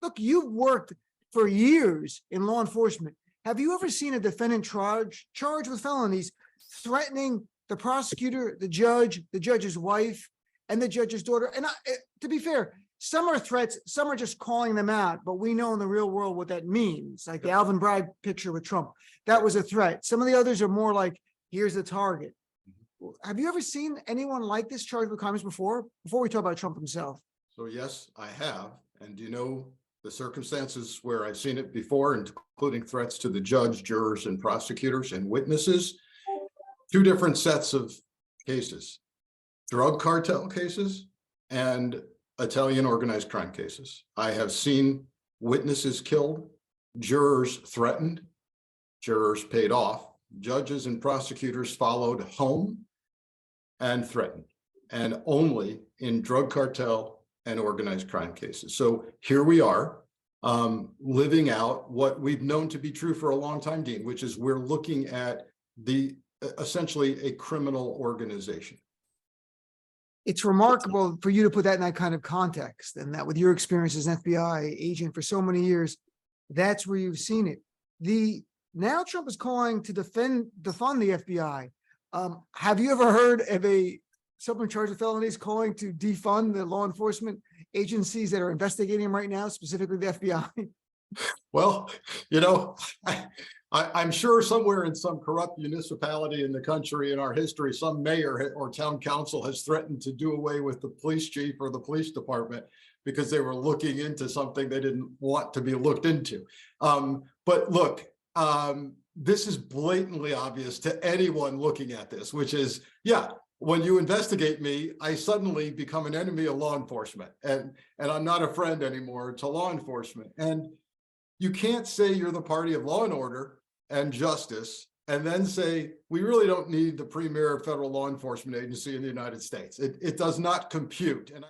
look, you've worked for years in law enforcement. Have you ever seen a defendant charged with felonies threatening the prosecutor, the judge's wife, and the judge's daughter? And to be fair, some are threats, some are just calling them out, but we know in the real world what that means. Like the Alvin Bragg picture with Trump, that was a threat. Some of the others are more like, here's the target. Have you ever seen anyone like this charged with crimes before we talk about Trump himself? So yes, I have. And do you know the circumstances where I've seen it before, including threats to the judge, jurors, and prosecutors and witnesses? Two different sets of cases: drug cartel cases and Italian organized crime cases. I have seen witnesses killed, jurors threatened, jurors paid off, judges and prosecutors followed home and threatened, and only in drug cartel and organized crime cases. So here we are, living out what we've known to be true for a long time, Dean, which is we're looking at essentially a criminal organization. It's remarkable for you to put that in that kind of context, and that with your experience as an FBI agent for so many years, that's where you've seen it. Now Trump is calling to defund the FBI. Have you ever heard of someone charged with felonies calling to defund the law enforcement agencies that are investigating him right now, specifically the FBI? Well, I'm sure somewhere in some corrupt municipality in the country, in our history, some mayor or town council has threatened to do away with the police chief or the police department because they were looking into something they didn't want to be looked into. But look, this is blatantly obvious to anyone looking at this, which is, yeah, when you investigate me, I suddenly become an enemy of law enforcement, and I'm not a friend anymore to law enforcement. And you can't say you're the party of law and order and justice and then say, we really don't need the premier federal law enforcement agency in the United States. It does not compute. And